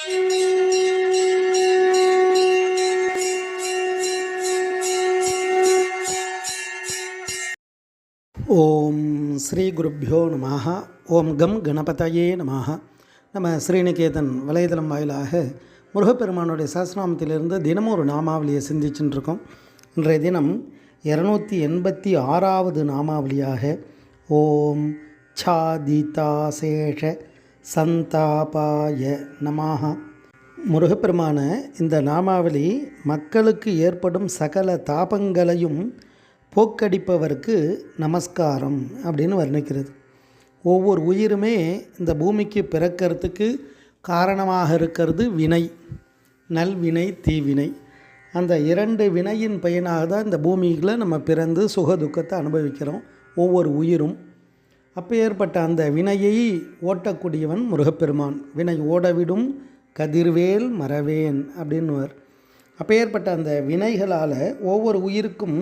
ஓம் ஸ்ரீ குருப்யோ நமஹ. ஓம் கம் கணபதயே நமஹ. நம்ம ஸ்ரீநிகேதன் வலைதளம் வாயிலாக முருகப்பெருமானுடைய சஹஸ்ரநாமத்திலிருந்து தினமும் ஒரு நாமாவளியை சிந்திச்சுட்டு இருக்கோம். இன்றைய தினம் 286வது நாமாவளியாக ஓம் சாதிதாசேஷ சந்தாபாய நமஹ. முருகப்பெருமான இந்த நாமாவளி மக்களுக்கு ஏற்படும் சகல தாபங்களையும் போக்கடிப்பவருக்கு நமஸ்காரம் அப்படின்னு வர்ணிக்கிறது. ஒவ்வொரு உயிருமே இந்த பூமிக்கு பிறக்கிறதுக்கு காரணமாக இருக்கிறது வினை, நல்வினை தீவினை. அந்த இரண்டு வினையின் பயனாக தான் இந்த பூமியில் நம்ம பிறந்து சுக துக்கத்தை அனுபவிக்கிறோம் ஒவ்வொரு உயிரும். அப்போ ஏற்பட்ட அந்த வினையை ஓட்டக்கூடியவன் முருகப்பெருமான். வினை ஓடவிடும் கதிர்வேல் மறவேன் அப்படின்னுவர். அப்போ ஏற்பட்ட அந்த வினைகளால் ஒவ்வொரு உயிருக்கும்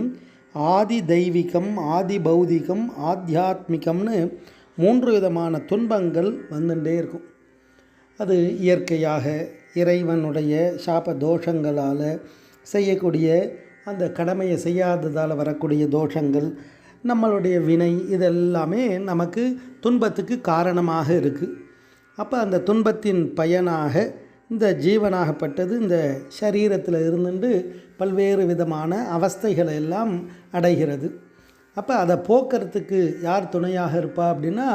ஆதி தெய்வீகம், ஆதி பௌதிகம், ஆத்தியாத்மிகம்னு 3 விதமான துன்பங்கள் வந்துட்டே இருக்கும். அது இயற்கையாக இறைவனுடைய சாப தோஷங்களால் செய்யக்கூடிய அந்த கடமையை செய்யாததால் வரக்கூடிய தோஷங்கள், நம்மளுடைய வினை, இதெல்லாமே நமக்கு துன்பத்துக்கு காரணமாக இருக்குது. அப்போ அந்த துன்பத்தின் பயனாக இந்த ஜீவனாகப்பட்டது இந்த சரீரத்தில் இருந்துட்டு பல்வேறு விதமான அவஸ்தைகளை எல்லாம் அடைகிறது. அப்போ அதை போக்குறதுக்கு யார் துணையாக இருப்பா அப்படின்னா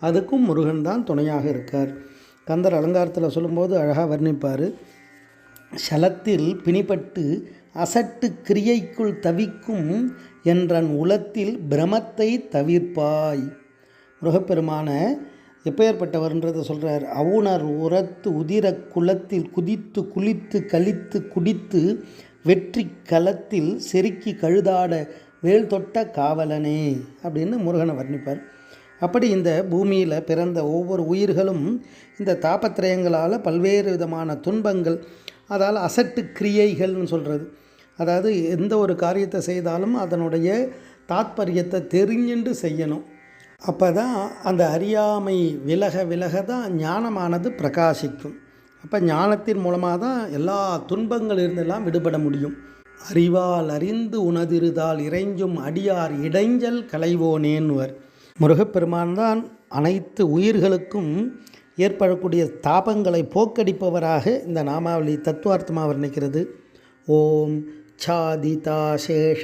அதுக்கும் முருகன் தான் துணையாக இருக்கார். கந்தர் அலங்காரத்தில் சொல்லும்போது அழகாக வர்ணிப்பார். சலத்தில் பிணிப்பட்டு அசட்டு கிரியைக்குள் தவிக்கும் என்றன் உளத்தில் பிரமத்தை தவிர்ப்பாய். முருகப்பெருமான எப்பேற்பட்டவர்ன்றதை சொல்கிறார். அவுணர் உரத்து உதிர குலத்தில் குதித்து குளித்து கழித்து குடித்து வெற்றி களத்தில் செருக்கி கழுதாட வேல் தொட்ட காவலனே அப்படின்னு முருகனை வர்ணிப்பார். அப்படி இந்த பூமியில் பிறந்த ஒவ்வொரு உயிர்களும் இந்த தாபத்திரயங்களால் பல்வேறு விதமான துன்பங்கள், அதால் அசட்டு கிரியைகள்னு சொல்கிறது. அதாவது எந்த ஒரு காரியத்தை செய்தாலும் அதனுடைய தாத்பரியத்தை தெரிஞ்சுண்டு செய்யணும். அப்போ தான் அந்த அறியாமை விலக விலக தான் ஞானமானது பிரகாசிக்கும். அப்போ ஞானத்தின் மூலமாக தான் எல்லா துன்பங்களிலிருந்தெல்லாம் விடுபட முடியும். அறிவால் அறிந்து உணதிருதால் இறைஞ்சும் அடியார் இடைஞ்சல் களைவோனேன்வர். முருகப்பெருமான் தான் அனைத்து உயிர்களுக்கும் ஏற்படக்கூடிய தாபங்களை போக்கடிப்பவராக இந்த நாமாவளி தத்துவார்த்தமாக வர்ணிக்கிறது. ஓம் சாதிதாசேஷ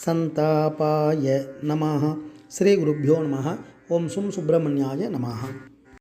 சந்தாபாய நமஹ. ஸ்ரீ குருப்யோ நமஹ. ஓம் சும் சுப்பிரமணியாய நமஹ.